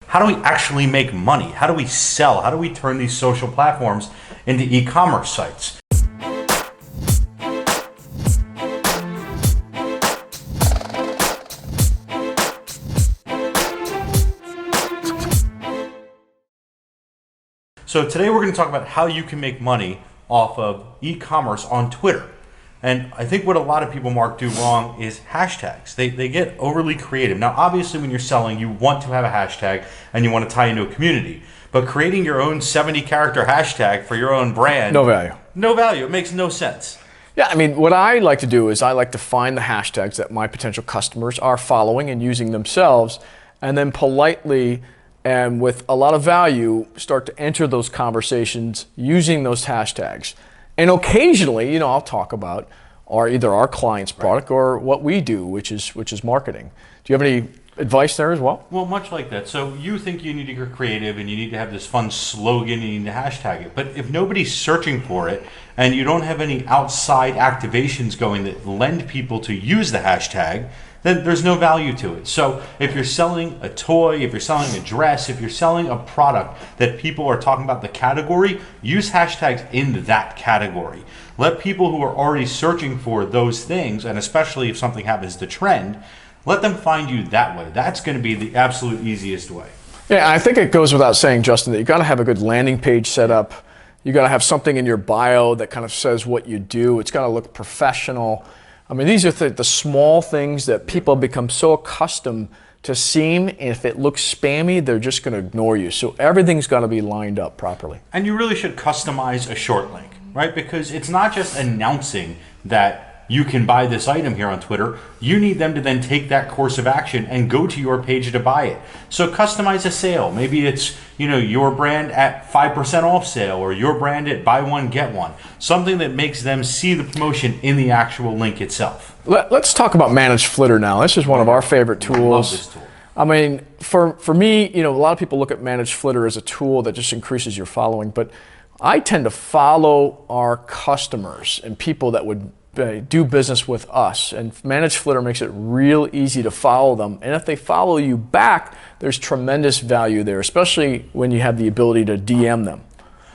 how do we actually make money? How do we sell? How do we turn these social platforms into e-commerce sites? So today we're going to talk about how you can make money off of e-commerce on Twitter. And I think what a lot of people, Mark, do wrong is hashtags. They get overly creative. Now, obviously, when you're selling, you want to have a hashtag and you want to tie into a community. But creating your own 70-character hashtag for your own brand... No value. No value. It makes no sense. Yeah, I mean, what I like to do is I like to find the hashtags that my potential customers are following and using themselves, and then politely and with a lot of value, start to enter those conversations using those hashtags. And occasionally, I'll talk about either our client's product or what we do, which is marketing. Do you have any advice there as well? Well, much like that. So you think you need to get creative and you need to have this fun slogan and you need to hashtag it. But if nobody's searching for it and you don't have any outside activations going that lend people to use the hashtag, then there's no value to it. So if you're selling a toy, if you're selling a dress, if you're selling a product that people are talking about the category, use hashtags in that category. Let people who are already searching for those things, and especially if something happens to trend, let them find you that way. That's going to be the absolute easiest way. Yeah, I think it goes without saying, Justin, that you've got to have a good landing page set up. You've got to have something in your bio that kind of says what you do. It's got to look professional. I mean, these are the small things that people become so accustomed to seeing. And if it looks spammy, they're just going to ignore you. So everything's got to be lined up properly. And you really should customize a short link, right? Because it's not just announcing that you can buy this item here on Twitter. You need them to then take that course of action and go to your page to buy it. So customize a sale. Maybe it's your brand at 5% off sale, or your brand at buy one, get one. Something that makes them see the promotion in the actual link itself. Let's talk about Managed Flitter now. This is one of our favorite tools. I love this tool. I mean, for me, a lot of people look at Managed Flitter as a tool that just increases your following, but I tend to follow our customers and people that would do business with us, and Managed Flitter makes it real easy to follow them. And if they follow you back, there's tremendous value there, especially when you have the ability to DM them.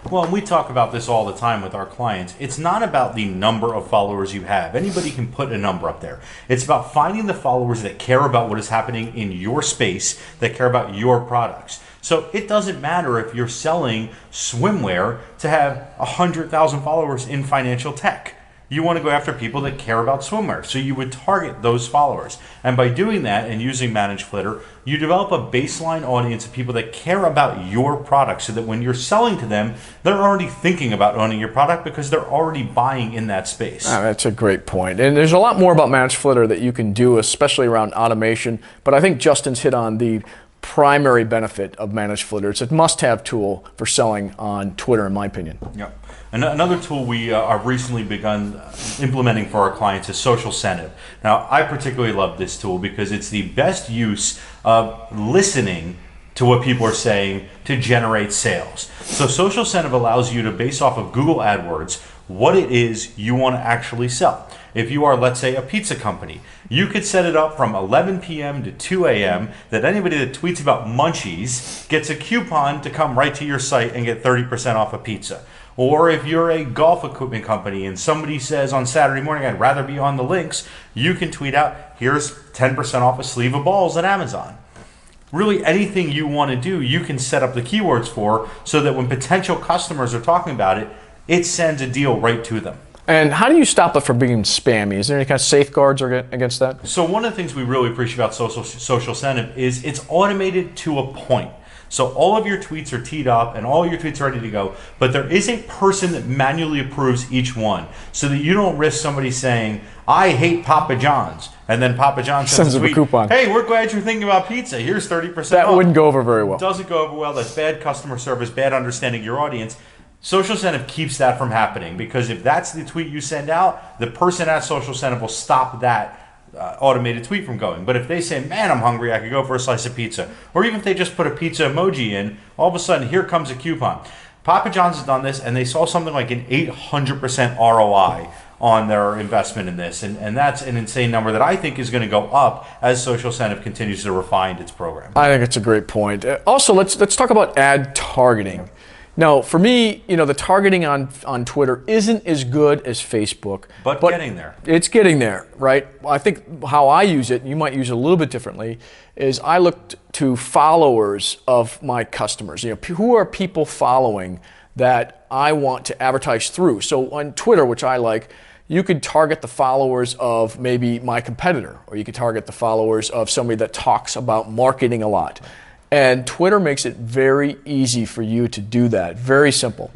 Well, and we talk about this all the time with our clients. It's not about the number of followers you have. Anybody can put a number up there. It's about finding the followers that care about what is happening in your space, that care about your products. So it doesn't matter if you're selling swimwear to have 100,000 followers in financial tech. You want to go after people that care about swimwear. So you would target those followers. And by doing that and using Managed Flitter, you develop a baseline audience of people that care about your product, so that when you're selling to them, they're already thinking about owning your product because they're already buying in that space. That's a great point. And there's a lot more about Managed Flitter that you can do, especially around automation. But I think Justin's hit on the primary benefit of Managed Flitter. It's a must-have tool for selling on Twitter, in my opinion. Yeah. And another tool we have recently begun implementing for our clients is Social Sensitive. Now, I particularly love this tool because it's the best use of listening to what people are saying to generate sales. So Social Sensitive allows you to base off of Google AdWords what it is you want to actually sell. If you are, let's say, a pizza company, you could set it up from 11 p.m. to 2 a.m. that anybody that tweets about munchies gets a coupon to come right to your site and get 30% off a pizza. Or if you're a golf equipment company and somebody says on Saturday morning, I'd rather be on the links, you can tweet out, here's 10% off a sleeve of balls at Amazon. Really, anything you want to do, you can set up the keywords for, so that when potential customers are talking about it, it sends a deal right to them. And how do you stop it from being spammy? Is there any kind of safeguards against that? So one of the things we really appreciate about Social Sensitive is it's automated to a point. So all of your tweets are teed up and all your tweets are ready to go, but there is a person that manually approves each one, so that you don't risk somebody saying, I hate Papa John's, and then Papa John sends a tweet, coupon. Hey, we're glad you're thinking about pizza. Here's 30% off. That wouldn't go over very well. It doesn't go over well. That's bad customer service, bad understanding your audience. Social Sensitive keeps that from happening, because if that's the tweet you send out, the person at Social Sensitive will stop that automated tweet from going. But if they say, man, I'm hungry, I could go for a slice of pizza, or even if they just put a pizza emoji in, all of a sudden here comes a coupon. Papa John's has done this, and they saw something like an 800% ROI on their investment in this, and that's an insane number that I think is going to go up as Social Incentive continues to refine its program. I think it's a great point. Also, let's talk about ad targeting. Now, for me, the targeting on Twitter isn't as good as Facebook. But getting there. It's getting there, right? I think how I use it, you might use it a little bit differently, is I look to followers of my customers. Who are people following that I want to advertise through? So on Twitter, which I like, you could target the followers of maybe my competitor, or you could target the followers of somebody that talks about marketing a lot. And Twitter makes it very easy for you to do that. Very simple.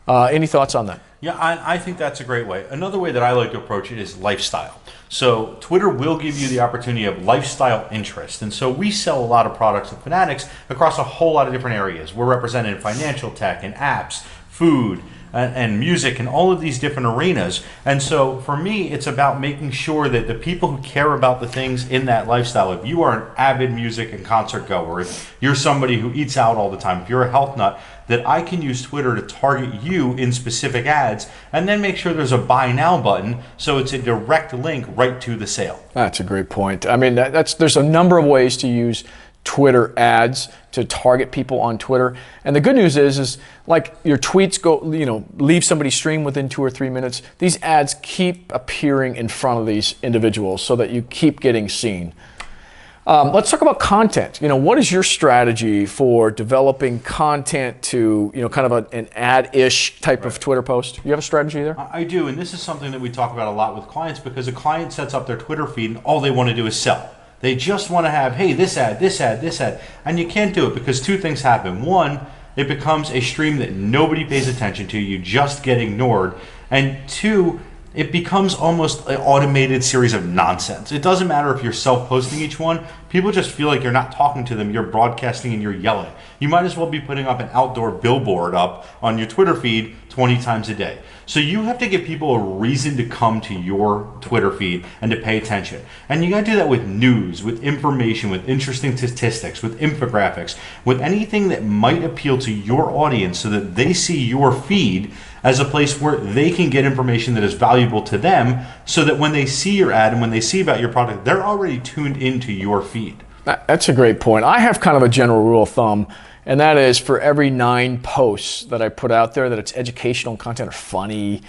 Any thoughts on that? Yeah, I think that's a great way. Another way that I like to approach it is lifestyle. So Twitter will give you the opportunity of lifestyle interest. And so we sell a lot of products at Fanatics across a whole lot of different areas. We're represented in financial tech and apps, food, and music, and all of these different arenas. And so for me, it's about making sure that the people who care about the things in that lifestyle, if you are an avid music and concert goer, if you're somebody who eats out all the time, if you're a health nut, that I can use Twitter to target you in specific ads, and then make sure there's a buy now button, so it's a direct link right to the sale. That's a great point. I mean, there's a number of ways to use Twitter ads to target people on Twitter. And the good news is like your tweets go, leave somebody's stream within 2 or 3 minutes. These ads keep appearing in front of these individuals so that you keep getting seen. Let's talk about content. What is your strategy for developing content to, kind of an ad-ish type of Twitter post? You have a strategy there? I do, and this is something that we talk about a lot with clients, because a client sets up their Twitter feed and all they want to do is sell. They just want to have, hey, this ad, this ad, this ad. And you can't do it because two things happen. One, it becomes a stream that nobody pays attention to. You just get ignored. And two, it becomes almost an automated series of nonsense. It doesn't matter if you're self-posting each one. People just feel like you're not talking to them. You're broadcasting and you're yelling. You might as well be putting up an outdoor billboard up on your Twitter feed 20 times a day. So you have to give people a reason to come to your Twitter feed and to pay attention. And you got to do that with news, with information, with interesting statistics, with infographics, with anything that might appeal to your audience so that they see your feed as a place where they can get information that is valuable to them, so that when they see your ad and when they see about your product, they're already tuned into your feed. That's a great point. I have kind of a general rule of thumb, and that is for every 9 posts that I put out there that it's educational content or funny,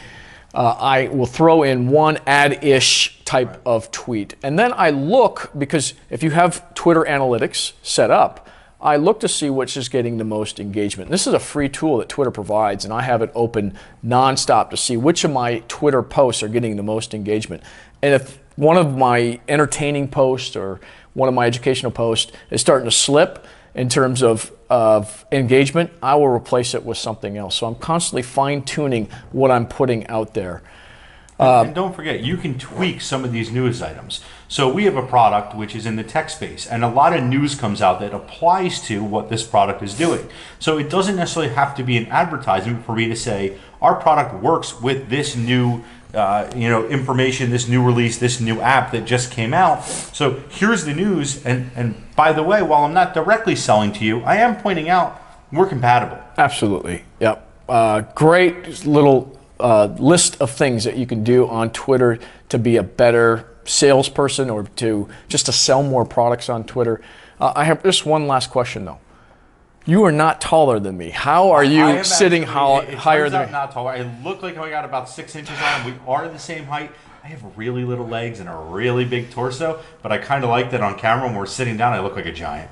I will throw in one ad-ish type of tweet. And then I look, because if you have Twitter analytics set up, I look to see which is getting the most engagement. This is a free tool that Twitter provides, and I have it open nonstop to see which of my Twitter posts are getting the most engagement. And if one of my entertaining posts or one of my educational posts is starting to slip in terms of engagement, I will replace it with something else. So I'm constantly fine-tuning what I'm putting out there. And don't forget, you can tweak some of these news items. So we have a product which is in the tech space, and a lot of news comes out that applies to what this product is doing. So it doesn't necessarily have to be an advertisement for me to say, our product works with this new information, this new release, this new app that just came out. So here's the news, and by the way, while I'm not directly selling to you, I am pointing out we're compatible. Absolutely, yep. Great little list of things that you can do on Twitter to be a better salesperson or to sell more products on Twitter. I have just one last question though. You are not taller than me. How are you sitting higher than me? Not taller. I look like I got about 6 inches on. We are the same height. I have really little legs and a really big torso, but I kind of like that on camera when we're sitting down. I look like a giant.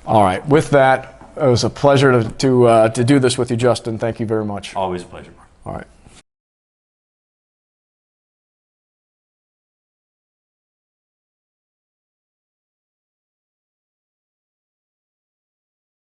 All right. With that, it was a pleasure to do this with you, Justin. Thank you very much. Always a pleasure, Mark. All right.